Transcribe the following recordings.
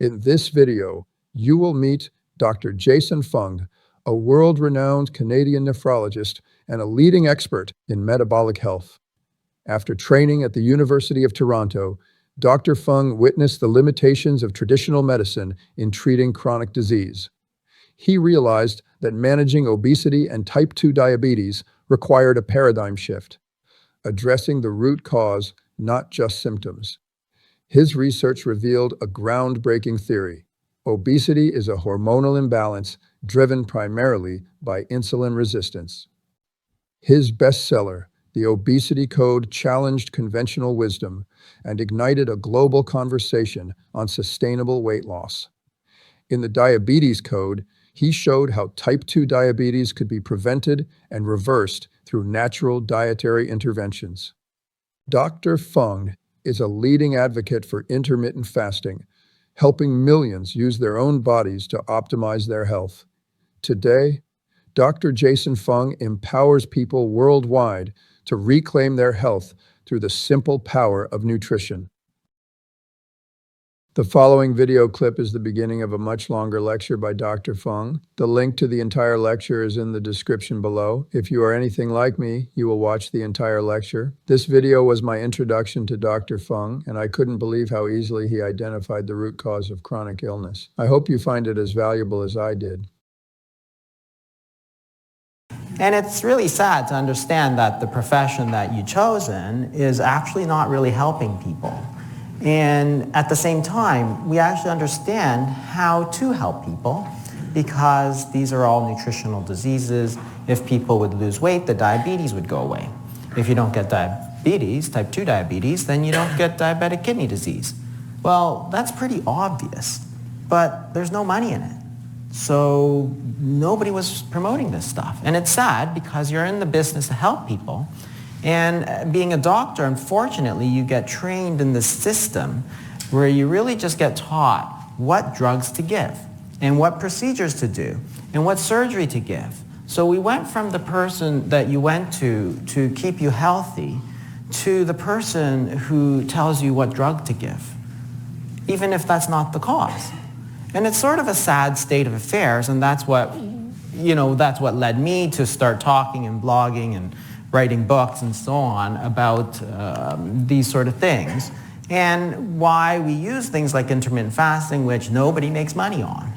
In this video, you will meet Dr. Jason Fung, a world-renowned Canadian nephrologist and a leading expert in metabolic health. After training at the University of Toronto, Dr. Fung witnessed the limitations of traditional medicine in treating chronic disease. He realized that managing obesity and type 2 diabetes required a paradigm shift, addressing the root cause, not just symptoms. His research revealed a groundbreaking theory. Obesity is a hormonal imbalance driven primarily by insulin resistance. His bestseller, The Obesity Code, challenged conventional wisdom and ignited a global conversation on sustainable weight loss. In the Diabetes Code, he showed how type 2 diabetes could be prevented and reversed through natural dietary interventions. Dr. Fung is a leading advocate for intermittent fasting, helping millions use their own bodies to optimize their health. Today, Dr. Jason Fung empowers people worldwide to reclaim their health through the simple power of nutrition. The following video clip is the beginning of a much longer lecture by Dr. Fung. The link to the entire lecture is in the description below. If you are anything like me, you will watch the entire lecture. This video was my introduction to Dr. Fung, and I couldn't believe how easily he identified the root cause of chronic illness. I hope you find it as valuable as I did. And it's really sad to understand that the profession that you've chosen is actually not really helping people. And at the same time, we actually understand how to help people because these are all nutritional diseases. If people would lose weight, the diabetes would go away. If you don't get diabetes, type 2 diabetes, then you don't get diabetic kidney disease. Well, that's pretty obvious, but there's no money in it. So nobody was promoting this stuff. And it's sad because you're in the business to help people. And being a doctor, unfortunately, you get trained in this system where you really just get taught what drugs to give and what procedures to do and what surgery to give. So we went from the person that you went to keep you healthy to the person who tells you what drug to give, even if that's not the cause. And it's sort of a sad state of affairs, and that's what led me to start talking and blogging and writing books and so on about these sort of things, and why we use things like intermittent fasting, which nobody makes money on.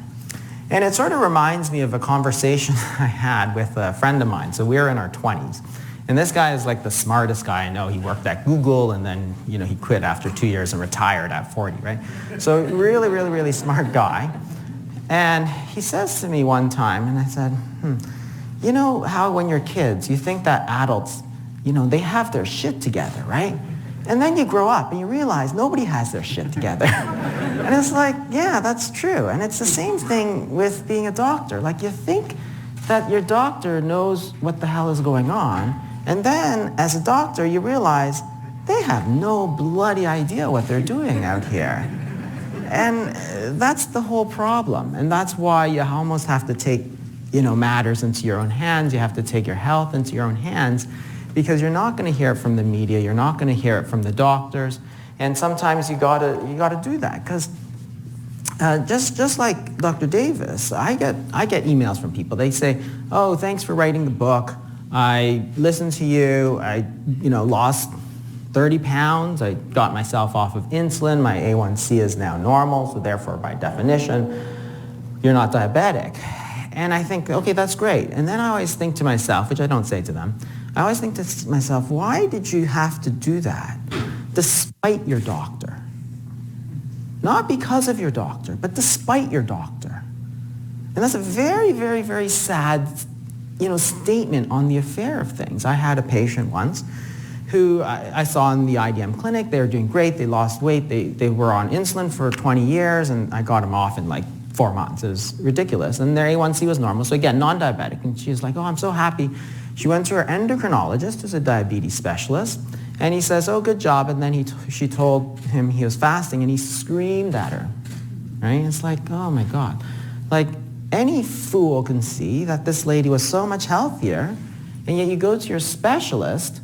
And it sort of reminds me of a conversation I had with a friend of mine. So we were in our 20s. And this guy is like the smartest guy I know. He worked at Google, and then he quit after 2 years and retired at 40, right? So really, really, really smart guy. And he says to me one time, and I said, you know how when you're kids, you think that adults, they have their shit together, right? And then you grow up and you realize nobody has their shit together. And it's like, yeah, that's true. And it's the same thing with being a doctor. Like, you think that your doctor knows what the hell is going on, and then as a doctor, you realize they have no bloody idea what they're doing out here. And that's the whole problem. And that's why you almost have to take matters into your own hands. You have to take your health into your own hands, because you're not going to hear it from the media. You're not going to hear it from the doctors. And sometimes you gotta do that, because just like Dr. Davis, I get emails from people. They say, "Oh, thanks for writing the book. I listened to you. I lost 30 pounds. I got myself off of insulin. My A1C is now normal, so therefore, by definition, you're not diabetic." And I think, okay, that's great. And then I always think to myself, which I don't say to them, I always think to myself, why did you have to do that despite your doctor? Not because of your doctor, but despite your doctor. And that's a very, very, very sad, statement on the affair of things. I had a patient once who I saw in the IDM clinic. They were doing great. They lost weight. They were on insulin for 20 years, and I got them off in like 4 months. It was ridiculous. And their A1C was normal. So again, non-diabetic. And she was like, "Oh, I'm so happy." She went to her endocrinologist, who's a diabetes specialist, and he says, "Oh, good job." And then she told him he was fasting, and he screamed at her, right? It's like, oh my God. Like, any fool can see that this lady was so much healthier, and yet you go to your specialist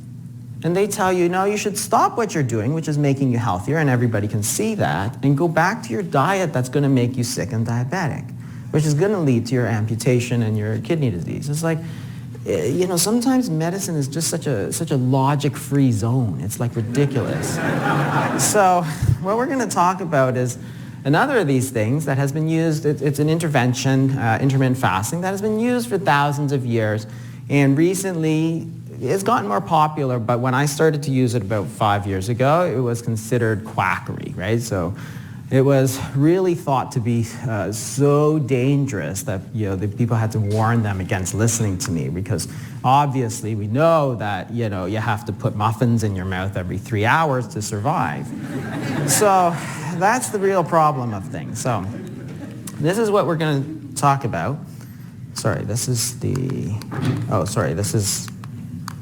And they tell you, no, you should stop what you're doing, which is making you healthier, and everybody can see that, and go back to your diet that's going to make you sick and diabetic, which is going to lead to your amputation and your kidney disease. It's like, sometimes medicine is just such a logic-free zone. It's like ridiculous. So what we're going to talk about is another of these things that has been used. It's an intervention, intermittent fasting, that has been used for thousands of years, and recently it's gotten more popular, but when I started to use it about 5 years ago, it was considered quackery, right? So it was really thought to be so dangerous that the people had to warn them against listening to me, because obviously we know that you have to put muffins in your mouth every 3 hours to survive. So that's the real problem of things. So this is what we're going to talk about. Sorry, this is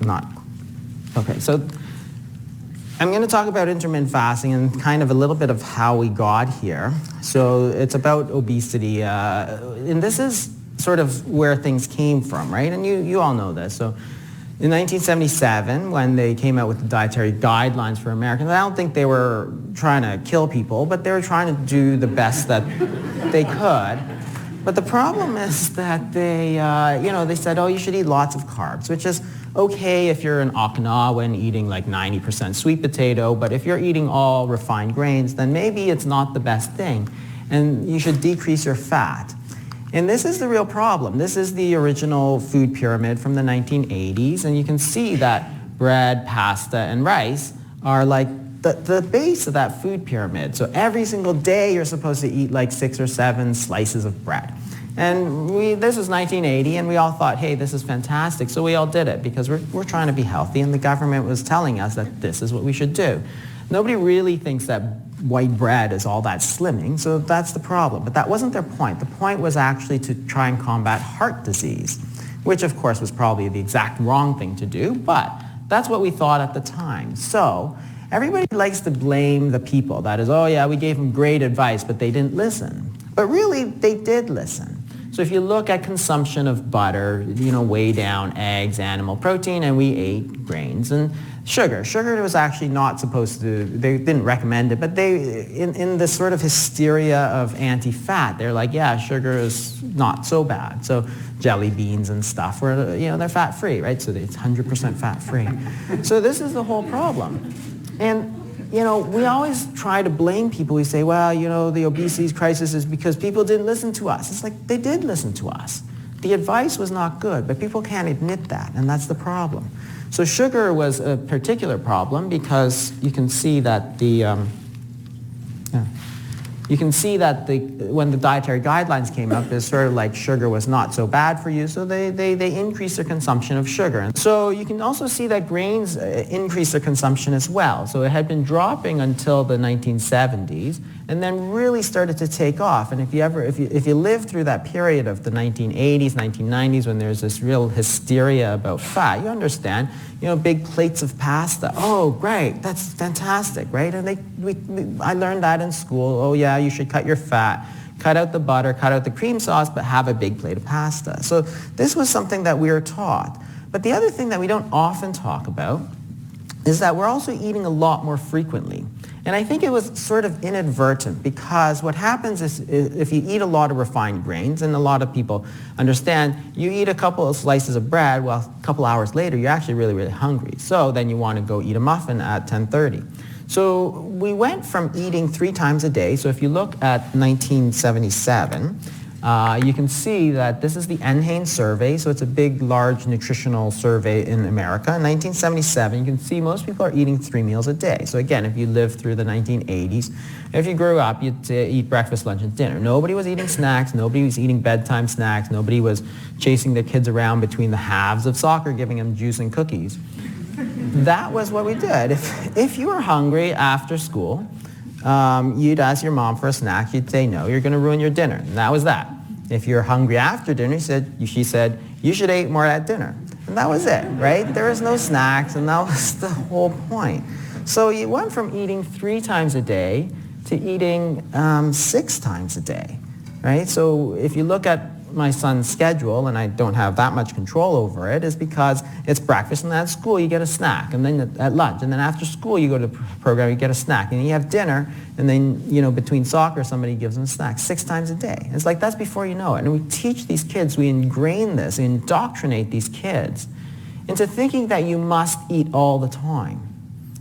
not. Okay, so I'm going to talk about intermittent fasting and kind of a little bit of how we got here. So it's about obesity, and this is sort of where things came from, right? And you all know this. So in 1977, when they came out with the dietary guidelines for Americans, I don't think they were trying to kill people, but they were trying to do the best that they could. But the problem is that they said, oh, you should eat lots of carbs, which is okay if you're in Okinawa and eating like 90% sweet potato, but if you're eating all refined grains, then maybe it's not the best thing. And you should decrease your fat. And this is the real problem. This is the original food pyramid from the 1980s, and you can see that bread, pasta, and rice are like the base of that food pyramid. So every single day you're supposed to eat like 6 or 7 slices of bread. And this was 1980, and we all thought, hey, this is fantastic. So we all did it because we're trying to be healthy, and the government was telling us that this is what we should do. Nobody really thinks that white bread is all that slimming, so that's the problem. But that wasn't their point. The point was actually to try and combat heart disease, which of course was probably the exact wrong thing to do, but that's what we thought at the time. So everybody likes to blame the people. That is, oh yeah, we gave them great advice, but they didn't listen. But really, they did listen. So if you look at consumption of butter, way down eggs, animal protein, and we ate grains and sugar. Sugar was actually not supposed to, they didn't recommend it, but they, in this sort of hysteria of anti-fat, they're like, yeah, sugar is not so bad. So jelly beans and stuff, they're fat-free, right? So it's 100% fat-free. So this is the whole problem. And we always try to blame people. We say, well, the obesity crisis is because people didn't listen to us. It's like they did listen to us. The advice was not good, but people can't admit that, and that's the problem. So sugar was a particular problem because you can see that when the dietary guidelines came up, it's sort of like sugar was not so bad for you, so they increased their consumption of sugar. And so you can also see that grains increased their consumption as well. So it had been dropping until the 1970s, and then really started to take off. And if you live through that period of the 1980s, 1990s, when there's this real hysteria about fat, you understand, big plates of pasta. Oh, great, that's fantastic, right? And I learned that in school. Oh yeah, you should cut your fat, cut out the butter, cut out the cream sauce, but have a big plate of pasta. So this was something that we were taught. But the other thing that we don't often talk about is that we're also eating a lot more frequently. And I think it was sort of inadvertent, because what happens is if you eat a lot of refined grains, and a lot of people understand, you eat a couple of slices of bread, well, a couple hours later, you're actually really, really hungry. So then you want to go eat a muffin at 10:30. So we went from eating 3 times a day. So if you look at 1977, you can see that this is the NHANES survey. So it's a big, large nutritional survey in America. In 1977, you can see most people are eating 3 meals a day. So again, if you lived through the 1980s, if you grew up, you'd eat breakfast, lunch, and dinner. Nobody was eating snacks. Nobody was eating bedtime snacks. Nobody was chasing their kids around between the halves of soccer, giving them juice and cookies. That was what we did. If you were hungry after school, you'd ask your mom for a snack. You'd say no, you're going to ruin your dinner. And that was that. If you're hungry after dinner, she said, you should eat more at dinner. And that was it, right? There was no snacks, and that was the whole point. So you went from eating 3 times a day to eating 6 times a day, right? So if you look at my son's schedule, and I don't have that much control over it, is because it's breakfast, and then at school you get a snack, and then at lunch, and then after school you go to the program, you get a snack, and then you have dinner, and then, between soccer, somebody gives them a snack 6 times a day. It's like that's before you know it. And we teach these kids, we ingrain this, we indoctrinate these kids into thinking that you must eat all the time.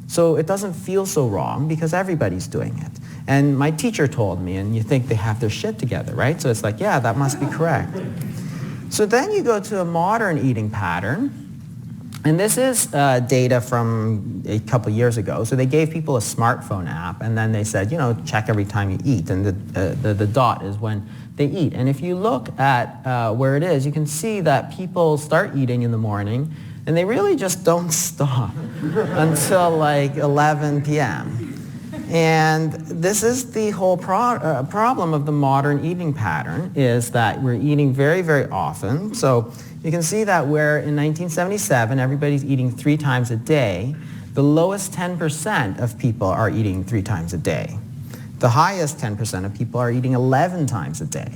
So it doesn't feel so wrong because everybody's doing it. And my teacher told me, and you think they have their shit together, right? So it's like, yeah, that must be correct. So then you go to a modern eating pattern, and this is data from a couple years ago. So they gave people a smartphone app, and then they said, check every time you eat, and the dot is when they eat. And if you look at where it is, you can see that people start eating in the morning, and they really just don't stop until like 11 p.m. And this is the whole problem of the modern eating pattern, is that we're eating very, very often. So you can see that where in 1977 everybody's eating 3 times a day, the lowest 10% of people are eating 3 times a day. The highest 10% of people are eating 11 times a day.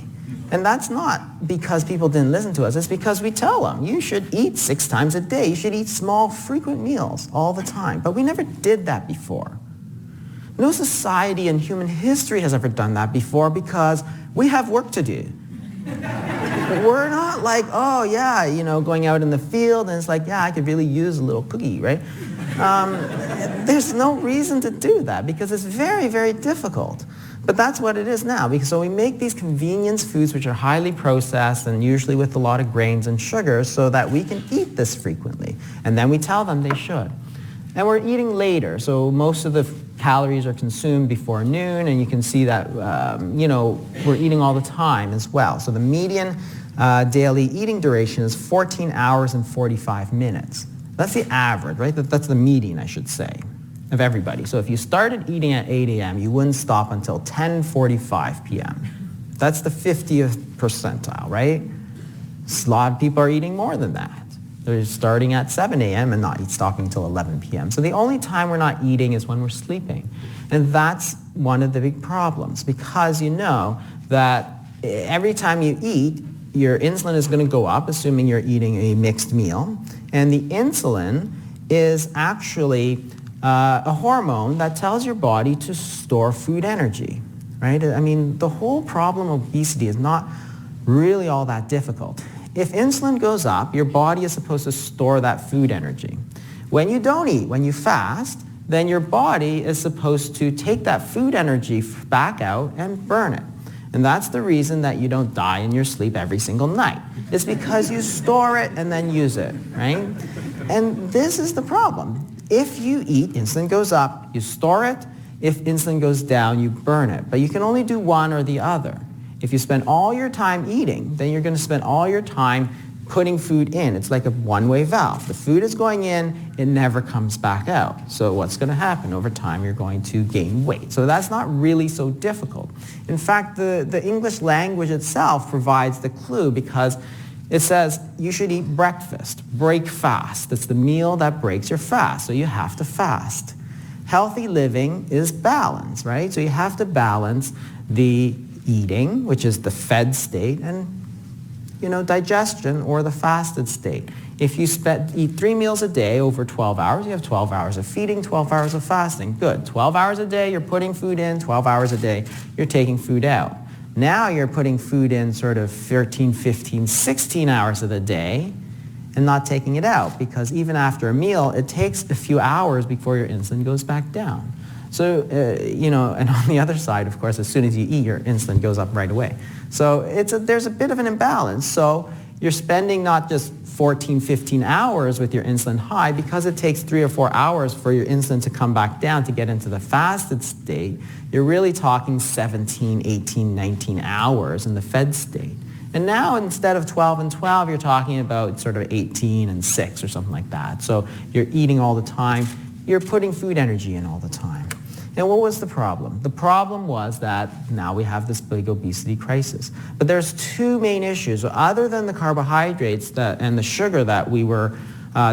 And that's not because people didn't listen to us. It's because we tell them, you should eat 6 times a day. You should eat small, frequent meals all the time. But we never did that before. No society in human history has ever done that before because we have work to do. We're not like, oh yeah, going out in the field and it's like, yeah, I could really use a little cookie, right? There's no reason to do that because it's very, very difficult. But that's what it is now. So we make these convenience foods which are highly processed and usually with a lot of grains and sugars so that we can eat this frequently. And then we tell them they should. And we're eating later. So most of the calories are consumed before noon, and you can see that, we're eating all the time as well. So the median daily eating duration is 14 hours and 45 minutes. That's the average, right? That's the median, I should say, of everybody. So if you started eating at 8 a.m., you wouldn't stop until 10:45 p.m. That's the 50th percentile, right? A lot of people are eating more than that. They're starting at 7 a.m. and not stopping until 11 p.m. So the only time we're not eating is when we're sleeping. And that's one of the big problems because you know that every time you eat, your insulin is going to go up, assuming you're eating a mixed meal. And the insulin is actually a hormone that tells your body to store food energy, right? I mean, the whole problem of obesity is not really all that difficult. If insulin goes up, your body is supposed to store that food energy. When you don't eat, when you fast, then your body is supposed to take that food energy back out and burn it. And that's the reason that you don't die in your sleep every single night. It's because you store it and then use it, right? And this is the problem. If you eat, insulin goes up, you store it. If insulin goes down, you burn it. But you can only do one or the other. If you spend all your time eating, then you're going to spend all your time putting food in. It's like a one-way valve. The food is going in, it never comes back out. So what's going to happen? Over time, you're going to gain weight. So that's not really so difficult. In fact, the English language itself provides the clue because it says you should eat breakfast, break fast. It's the meal that breaks your fast, so you have to fast. Healthy living is balance, right? So you have to balance the eating, which is the fed state, and digestion or the fasted state. If you eat 3 meals a day over 12 hours, you have 12 hours of feeding, 12 hours of fasting. Good. 12 hours a day, you're putting food in. 12 hours a day, you're taking food out. Now you're putting food in sort of 13, 15, 16 hours of the day and not taking it out because even after a meal, it takes a few hours before your insulin goes back down. So, and on the other side, of course, as soon as you eat, your insulin goes up right away. So there's a bit of an imbalance. So you're spending not just 14, 15 hours with your insulin high because it takes 3 or 4 hours for your insulin to come back down to get into the fasted state. You're really talking 17, 18, 19 hours in the fed state. And now instead of 12 and 12, you're talking about sort of 18 and 6 or something like that. So you're eating all the time. You're putting food energy in all the time. And what was the problem? The problem was that now we have this big obesity crisis. But there's 2 main issues. Other than the carbohydrates and the sugar that we were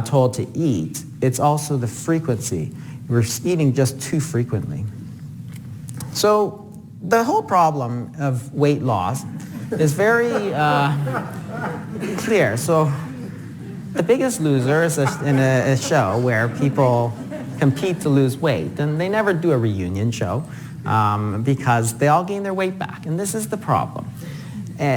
told to eat, it's also the frequency. We're eating just too frequently. So The whole problem of weight loss is very clear. So the Biggest Loser is in a show where people compete to lose weight, and they never do a reunion show because they all gain their weight back. And this is the problem.